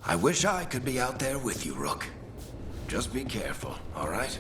I wish I could be out there with you, Rook. Just be careful, all right?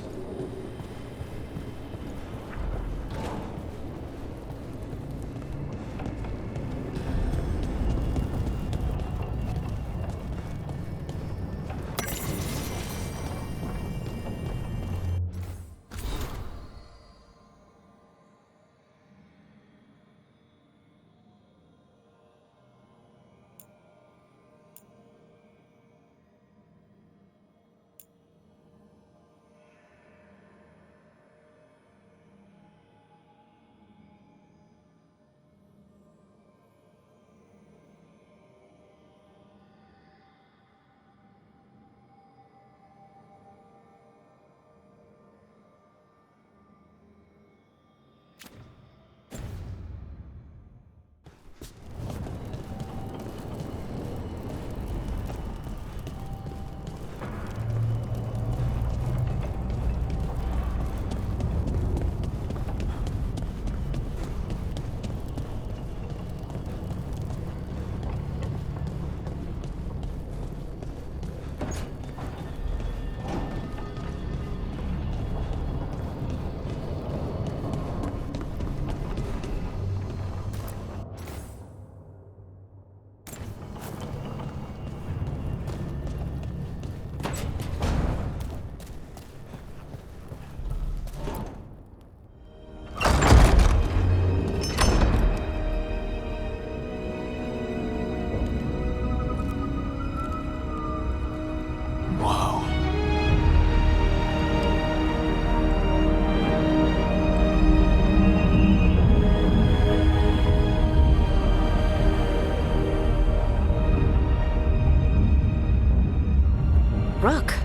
Rook,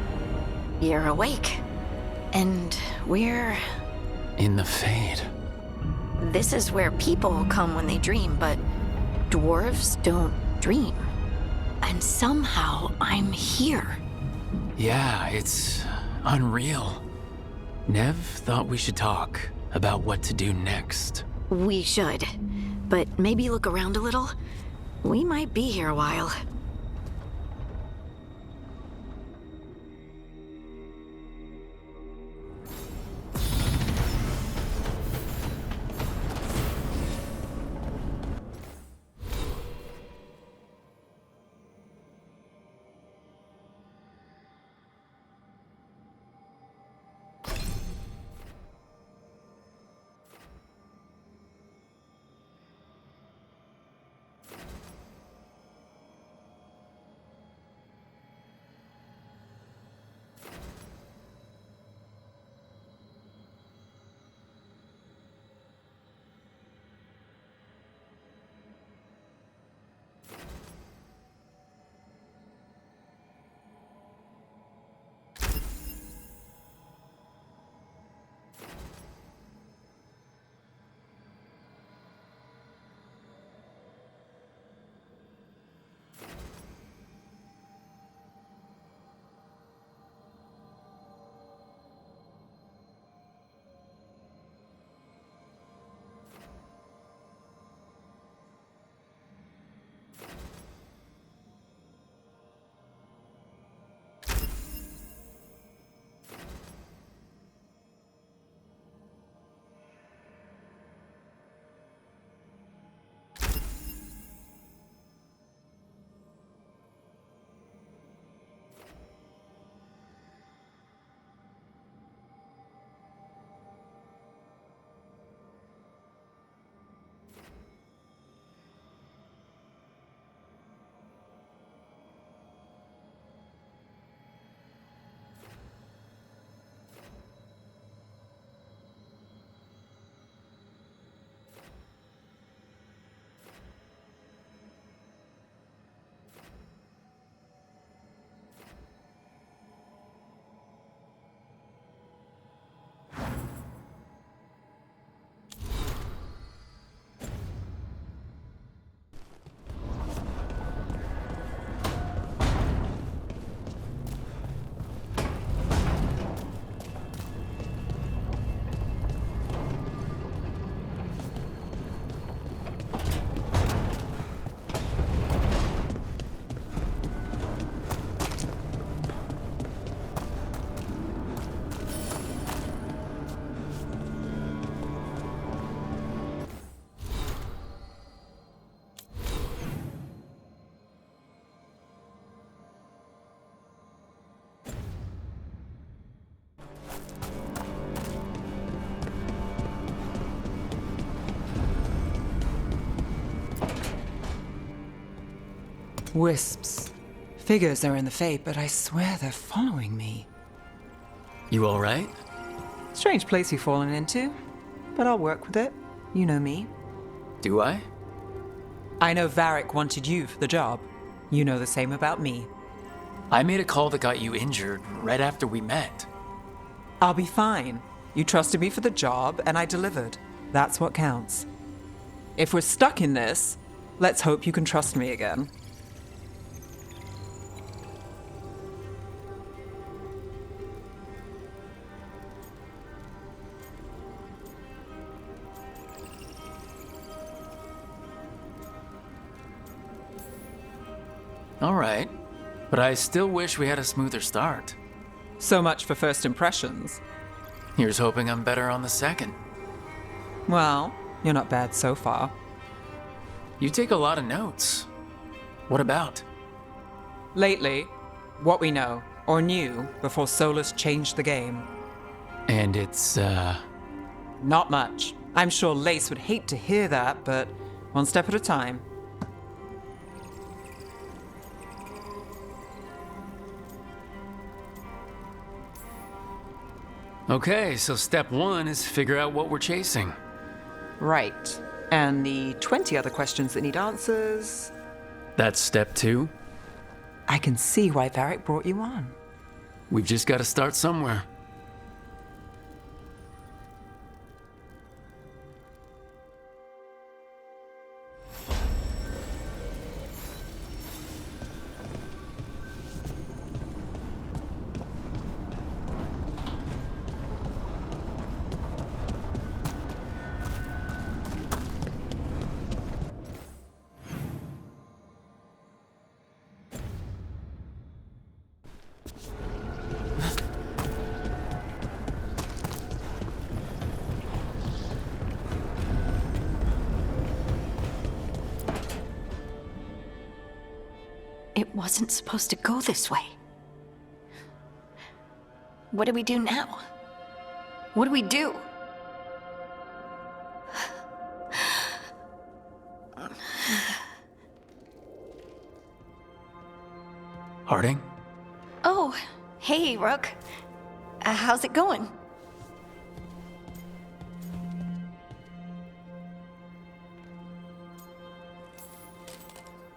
you're awake. And we're... in the Fade. This is where people come when they dream, but dwarves don't dream. And somehow I'm here. Yeah, it's unreal. Nev thought we should talk about what to do next. We should. But maybe look around a little. We might be here a while. Wisps. Figures are in the fate, but I swear they're following me. You alright? Strange place you've fallen into, but I'll work with it. You know me. Do I? I know Varric wanted you for the job. You know the same about me. I made a call that got you injured right after we met. I'll be fine. You trusted me for the job, and I delivered. That's what counts. If we're stuck in this, let's hope you can trust me again. Alright, but I still wish we had a smoother start. So much for first impressions. Here's hoping I'm better on the second. Well, you're not bad so far. You take a lot of notes. What about? Lately, what we know, or knew, before Solus changed the game. And it's, Not much. I'm sure Lace would hate to hear that, but one step at a time. Okay, so step one is figure out what we're chasing. Right. And the 20 other questions that need answers... That's step two. I can see why Varric brought you on. We've just got to start somewhere. It wasn't supposed to go this way. What do we do now? What do we do? Harding? Oh, hey, Rook. How's it going?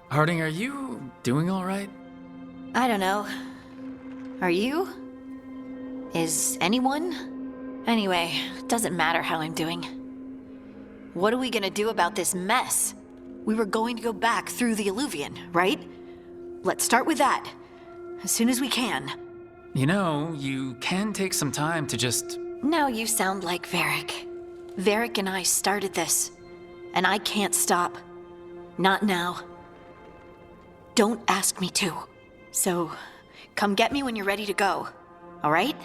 Harding, are you doing alright? I don't know. Are you? Is anyone? Anyway, it doesn't matter how I'm doing. What are we gonna do about this mess? We were going to go back through the Illuvian, right? Let's start with that. As soon as we can. You know, you can take some time to just... Now you sound like Varric. Varric and I started this, and I can't stop. Not now. Don't ask me to. So, come get me when you're ready to go, all right?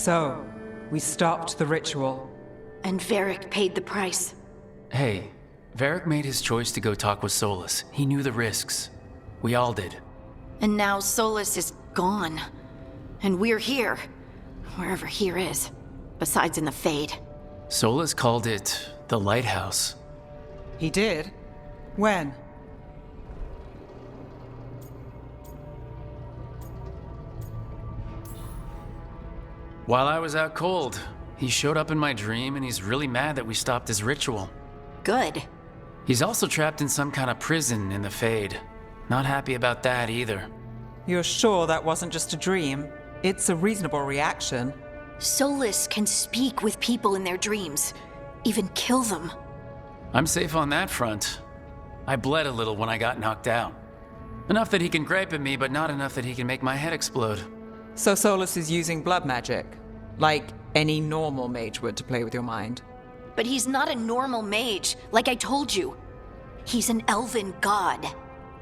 So, we stopped the ritual. And Varric paid the price. Hey, Varric made his choice to go talk with Solus. He knew the risks. We all did. And now Solus is gone. And we're here. Wherever here is. Besides in the Fade. Solus called it the Lighthouse. He did? When? While I was out cold, he showed up in my dream and he's really mad that we stopped his ritual. Good. He's also trapped in some kind of prison in the Fade. Not happy about that either. You're sure that wasn't just a dream? It's a reasonable reaction. Solus can speak with people in their dreams. Even kill them. I'm safe on that front. I bled a little when I got knocked out. Enough that he can gripe at me, but not enough that he can make my head explode. So Solus is using blood magic, like any normal mage would to play with your mind. But he's not a normal mage, like I told you. He's an elven god.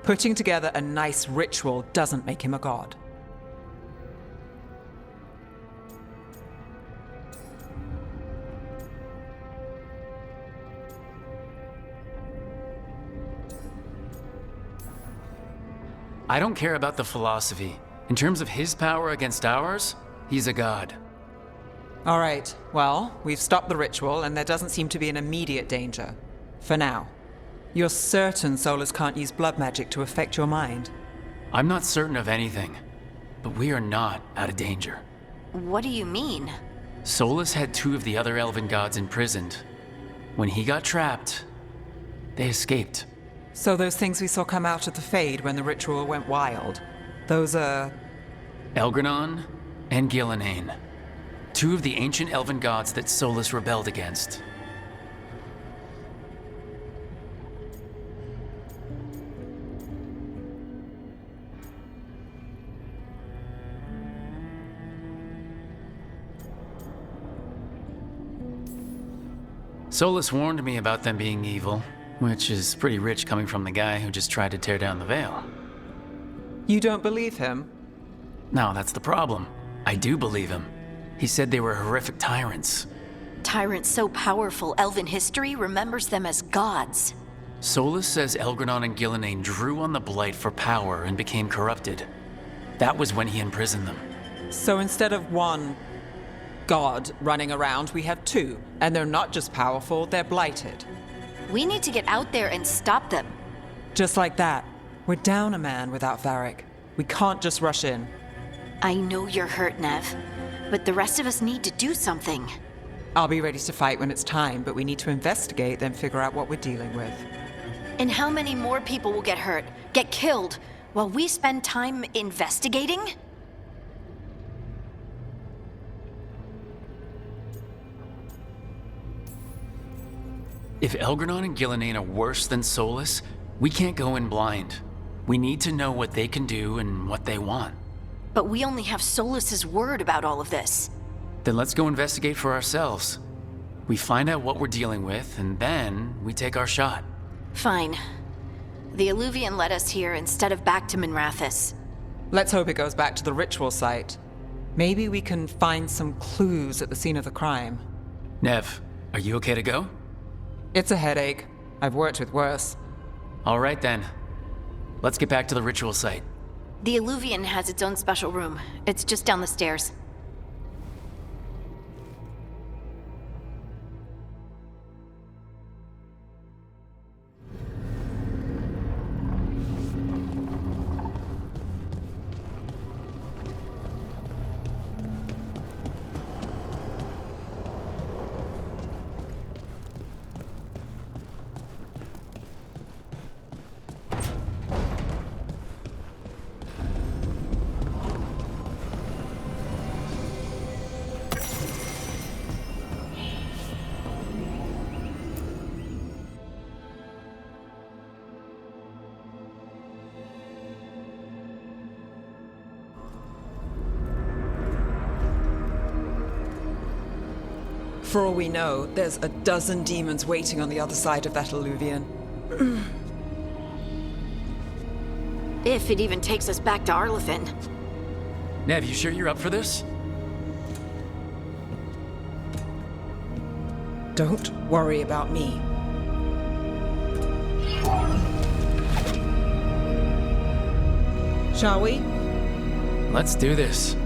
Putting together a nice ritual doesn't make him a god. I don't care about the philosophy. In terms of his power against ours, he's a god. All right, well, we've stopped the ritual and there doesn't seem to be an immediate danger. For now. You're certain Solus can't use blood magic to affect your mind? I'm not certain of anything, but we are not out of danger. What do you mean? Solus had 2 of the other elven gods imprisoned. When he got trapped, they escaped. So those things we saw come out of the Fade when the ritual went wild, those are... Elgranon and Gillenane. 2 of the ancient elven gods that Solus rebelled against. Solus warned me about them being evil, which is pretty rich coming from the guy who just tried to tear down the veil. You don't believe him? No, that's the problem. I do believe him. He said they were horrific tyrants. Tyrants so powerful, elven history remembers them as gods. Solus says Elgranon and Gillenane drew on the Blight for power and became corrupted. That was when he imprisoned them. So instead of one god running around, we have 2. And they're not just powerful, they're blighted. We need to get out there and stop them. Just like that. We're down a man without Varric. We can't just rush in. I know you're hurt, Nev, but the rest of us need to do something. I'll be ready to fight when it's time, but we need to investigate, then figure out what we're dealing with. And how many more people will get hurt, get killed, while we spend time investigating? If Elgranon and Gillenane are worse than Solus, we can't go in blind. We need to know what they can do and what they want. But we only have Solus's word about all of this. Then let's go investigate for ourselves. We find out what we're dealing with, and then we take our shot. Fine. The Illuvian led us here instead of back to Minrathous. Let's hope it goes back to the ritual site. Maybe we can find some clues at the scene of the crime. Nev, are you okay to go? It's a headache. I've worked with worse. All right then. Let's get back to the ritual site. The Illuvian has its own special room. It's just down the stairs. For all we know, there's a dozen demons waiting on the other side of that Illuvian. If it even takes us back to Arlithin. Nev, you sure you're up for this? Don't worry about me. Shall we? Let's do this.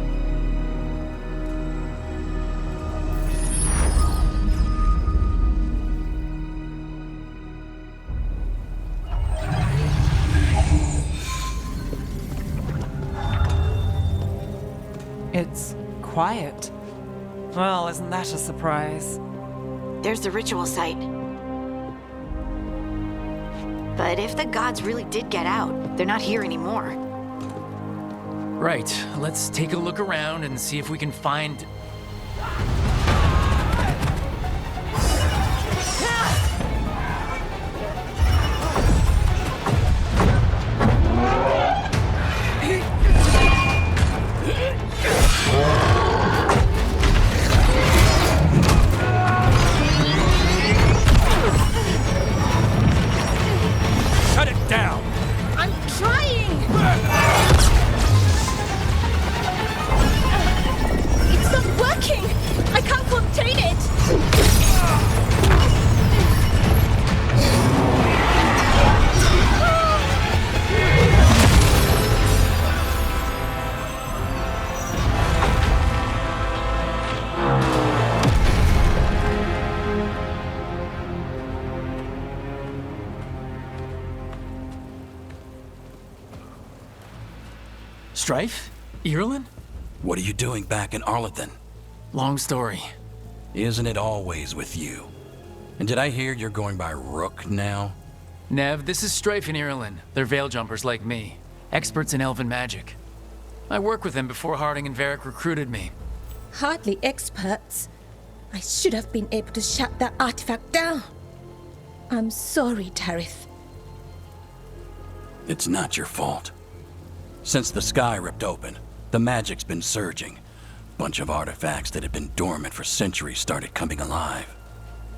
It's quiet. Well, isn't that a surprise? There's the ritual site. But if the gods really did get out, they're not here anymore. Right, let's take a look around and see if we can find... Strife? Irulan? What are you doing back in Arlington? Long story. Isn't it always with you? And did I hear you're going by Rook now? Nev, this is Strife and Irulan. They're veil jumpers like me. Experts in elven magic. I worked with them before Harding and Varric recruited me. Hardly experts. I should have been able to shut that artifact down. I'm sorry, Tarith. It's not your fault. Since the sky ripped open, the magic's been surging. Bunch of artifacts that had been dormant for centuries started coming alive.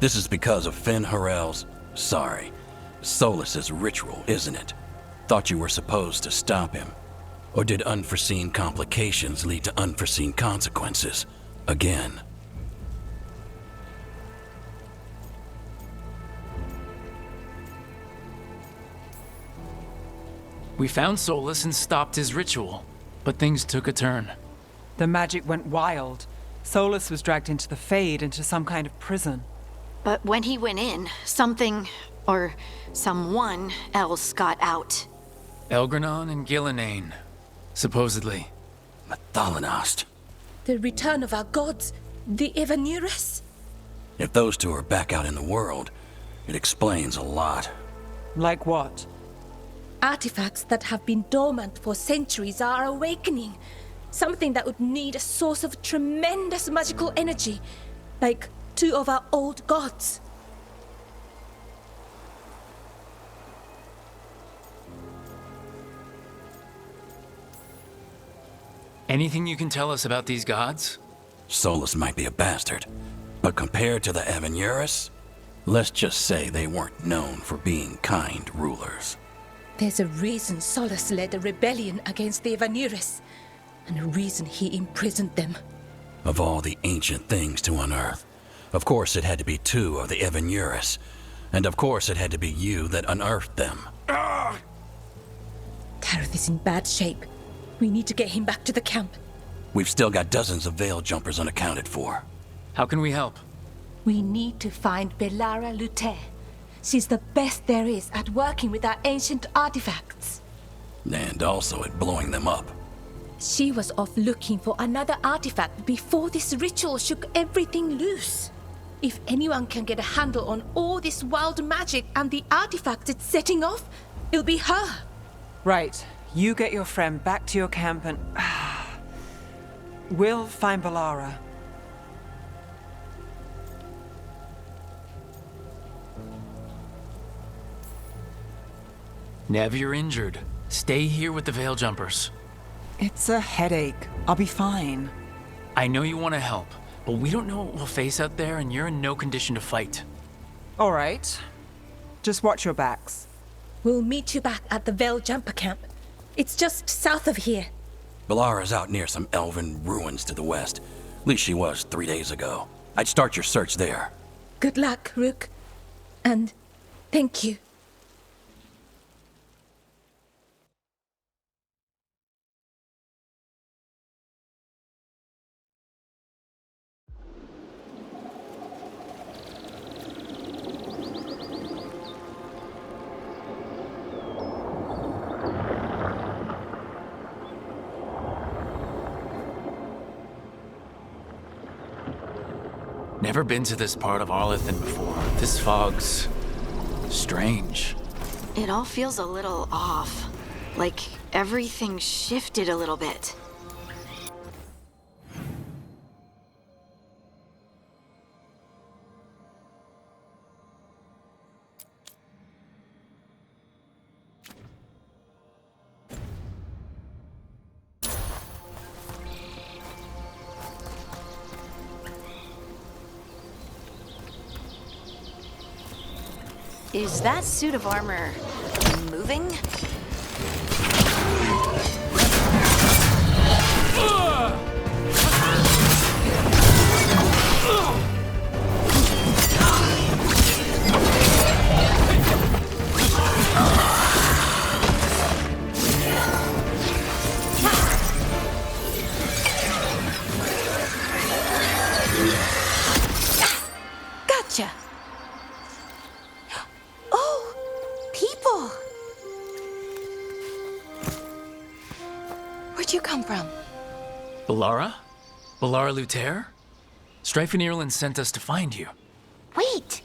This is because of Finn Harel's, Solus's ritual, isn't it? Thought you were supposed to stop him. Or did unforeseen complications lead to unforeseen consequences? Again. We found Solus and stopped his ritual, but things took a turn. The magic went wild. Solus was dragged into the Fade, into some kind of prison. But when he went in, something, or someone else got out. Elgranon and Gillinane, supposedly. Mathalanost. The return of our gods, the Evanurus. If those two are back out in the world, it explains a lot. Like what? Artifacts that have been dormant for centuries are awakening. Something that would need a source of tremendous magical energy, like two of our old gods. Anything you can tell us about these gods? Solus might be a bastard, but compared to the Evanurus, let's just say they weren't known for being kind rulers. There's a reason Solus led a rebellion against the Evanurus, and a reason he imprisoned them. Of all the ancient things to unearth, of course it had to be two of the Evanurus, and of course it had to be you that unearthed them. Tarith is in bad shape. We need to get him back to the camp. We've still got dozens of veil jumpers unaccounted for. How can we help? We need to find Belara Lute. She's the best there is at working with our ancient artifacts. And also at blowing them up. She was off looking for another artifact before this ritual shook everything loose. If anyone can get a handle on all this wild magic and the artifacts it's setting off, it'll be her. Right. You get your friend back to your camp and... we'll find Belara. Nev, you're injured. Stay here with the veil jumpers. It's a headache. I'll be fine. I know you want to help, but we don't know what we'll face out there, and you're in no condition to fight. All right. Just watch your backs. We'll meet you back at the Veil Jumper camp. It's just south of here. Belara's out near some elven ruins to the west. At least she was 3 days ago. I'd start your search there. Good luck, Rook. And thank you. Never been to this part of Arlington before. This fog's strange. It all feels a little off. Like everything shifted a little bit. Is that suit of armor moving? Gotcha. Oh, people. you come from? Balara? Balara Luther? Strife and Ireland sent us to find you. Wait,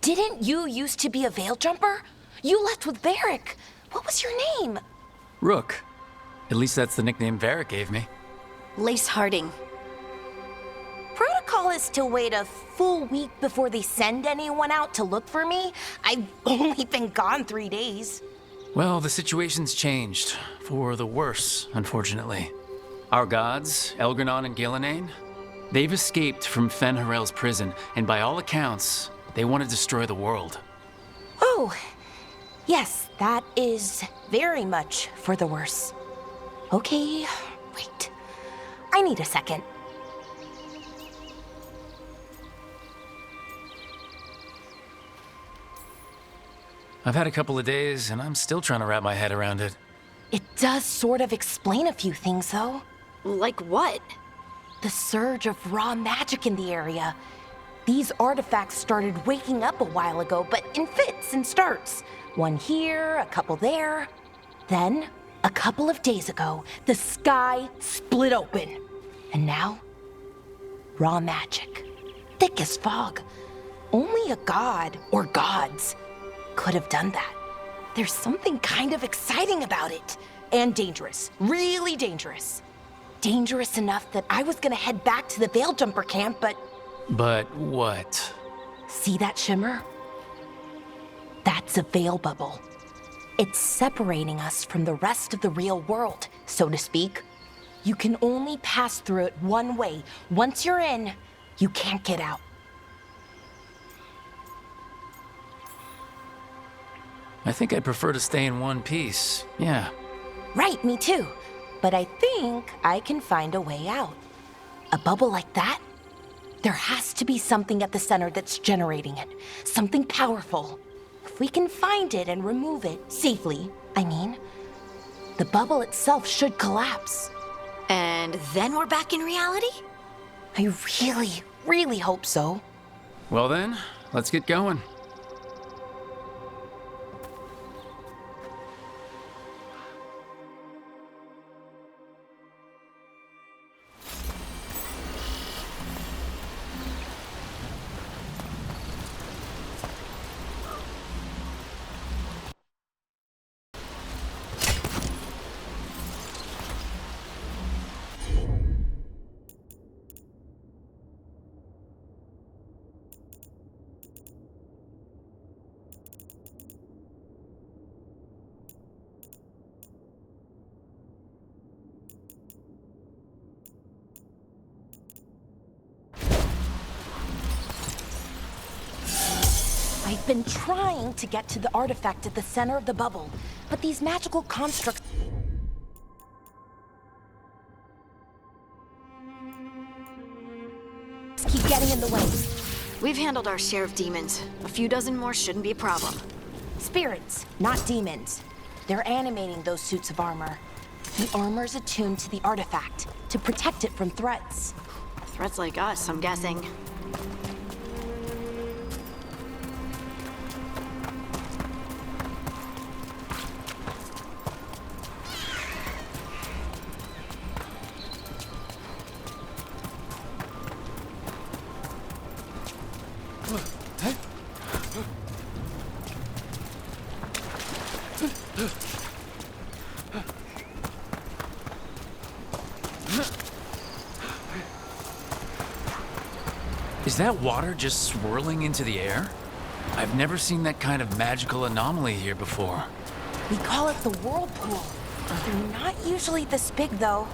didn't you used to be a veil jumper? You left with Varric. What was your name? Rook. At least that's the nickname Varric gave me. Lace Harding. Protocol is to wait a full week before they send anyone out to look for me. I've only been gone 3 days. Well, the situation's changed. For the worse, unfortunately. Our gods, Elgranon and Gillenane, they've escaped from Fen Harel's prison, and by all accounts, they want to destroy the world. Oh, yes, that is very much for the worse. Okay, wait. I need a second. I've had a couple of days, and I'm still trying to wrap my head around it. It does sort of explain a few things, though. Like what? The surge of raw magic in the area. These artifacts started waking up a while ago, but in fits and starts. One here, a couple there. Then, a couple of days ago, the sky split open. And now, raw magic. Thick as fog. Only a god, or gods, could have done that. There's something kind of exciting about it. And dangerous. Really dangerous. Dangerous enough that I was gonna head back to the Veil Jumper camp, but... But what? See that shimmer? That's a veil bubble. It's separating us from the rest of the real world, so to speak. You can only pass through it one way. Once you're in, you can't get out. I think I'd prefer to stay in one piece. Yeah. Right, me too. But I think I can find a way out. A bubble like that? There has to be something at the center that's generating it. Something powerful. If we can find it and remove it, safely, I mean, the bubble itself should collapse. And then we're back in reality? I really, really hope so. Well then, let's get going. I've been trying to get to the artifact at the center of the bubble, but these magical constructs keep getting in the way. We've handled our share of demons. A few dozen more shouldn't be a problem. Spirits, not demons. They're animating those suits of armor. The armor's attuned to the artifact to protect it from threats. Threats like us, I'm guessing. Is that water just swirling into the air? I've never seen that kind of magical anomaly here before. We call it the whirlpool. They're not usually this big, though.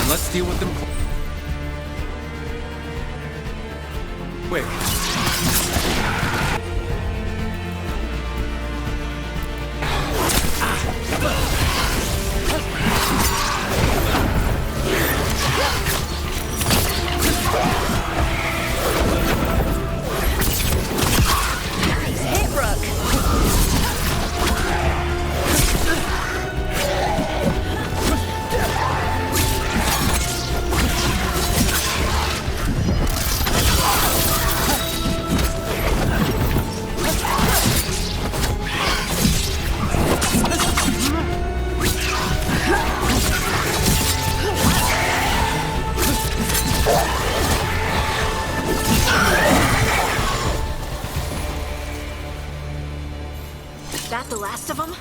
Let's deal with them quick. Nice hit, Rook. Is that the last of them?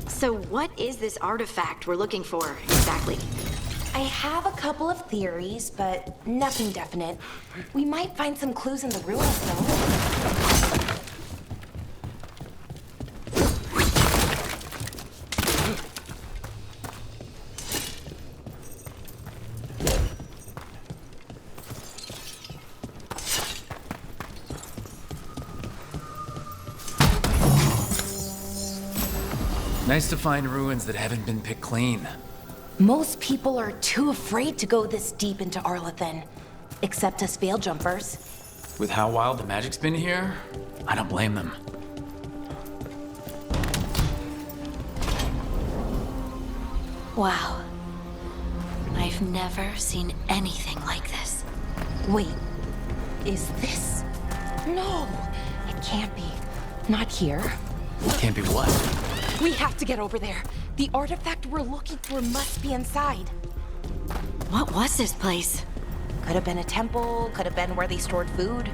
So what is this artifact we're looking for, exactly? I have a couple of theories, but nothing definite. We might find some clues in the ruins, though. Nice to find ruins that haven't been picked clean. Most people are too afraid to go this deep into Arlathan, except us veil jumpers. With how wild the magic's been here, I don't blame them. Wow. I've never seen anything like this. Wait, is this? No, it can't be. Not here. Can't be what? We have to get over there. The artifact we're looking for must be inside. What was this place? Could have been a temple, could have been where they stored food.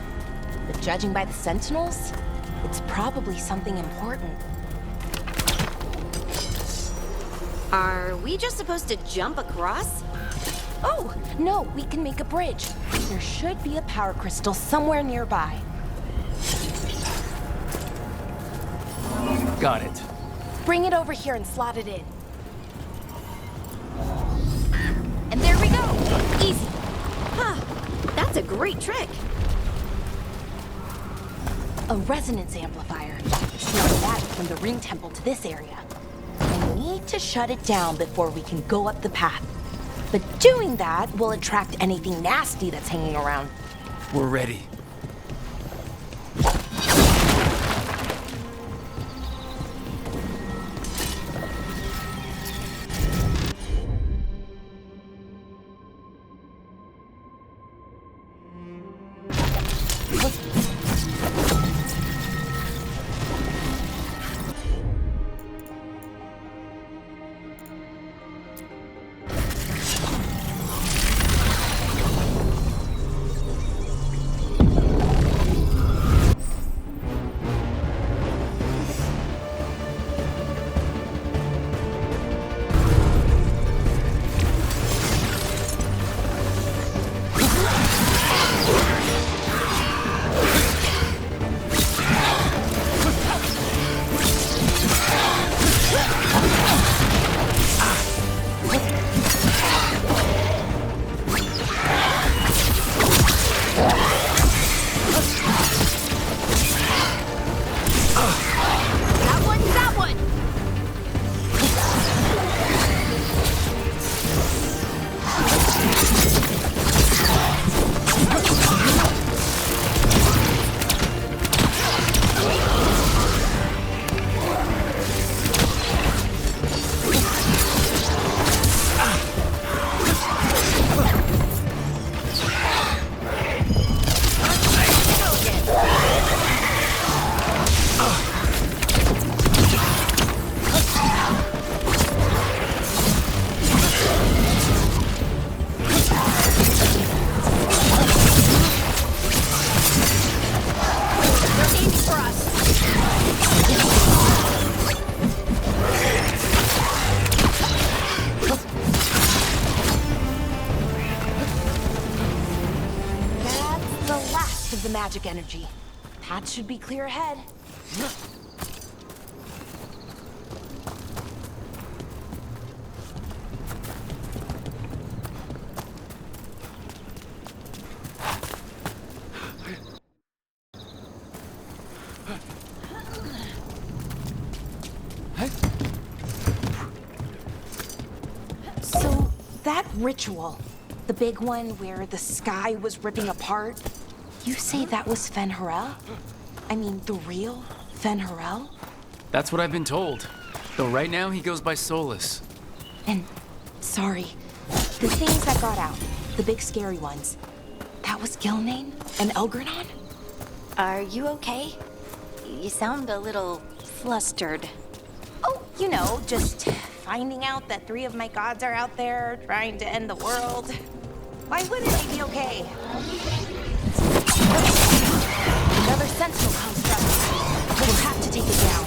But judging by the sentinels, it's probably something important. Are we just supposed to jump across? Oh, no, we can make a bridge. There should be a power crystal somewhere nearby. Got it. Bring it over here and slot it in. And there we go! Easy! Huh. That's a great trick. A resonance amplifier. Send that from the ring temple to this area. We need to shut it down before we can go up the path. But doing that will attract anything nasty that's hanging around. We're ready. of the magic energy. Path should be clear ahead. So, that ritual, the big one where the sky was ripping apart, you say that was Fen Harel? I mean, the real Fen Harel? That's what I've been told. Though right now he goes by Solus. And, sorry, the things that got out, the big scary ones, that was Gilnane and Elgranon? Are you okay? You sound a little flustered. Oh, you know, just finding out that 3 of my gods are out there trying to end the world. Why wouldn't I be okay? Another sentinel construct. We'll have to take it down.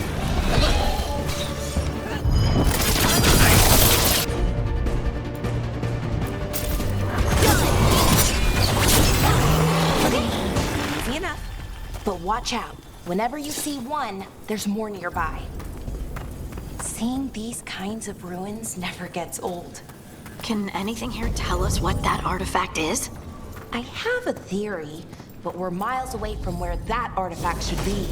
Okay, easy enough. But watch out. Whenever you see one, there's more nearby. Seeing these kinds of ruins never gets old. Can anything here tell us what that artifact is? I have a theory, but we're miles away from where that artifact should be.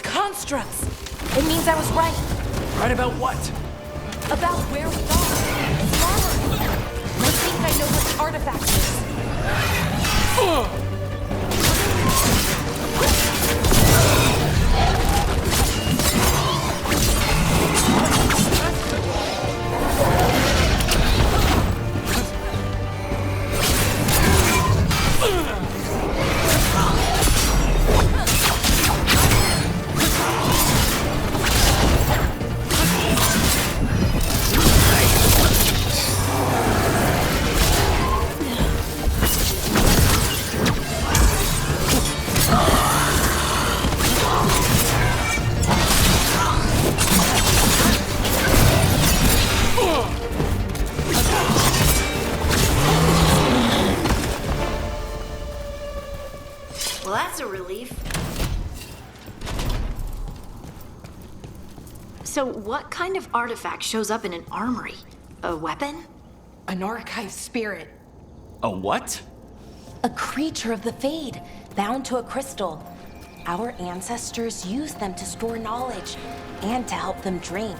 Constructs. It means I was right. Right about what? About where we are. It's armor. I think I know what the artifact is. Well, that's a relief. So what kind of artifact shows up in an armory? A weapon? An archive spirit. A what? A creature of the Fade, bound to a crystal. Our ancestors used them to store knowledge and to help them dream.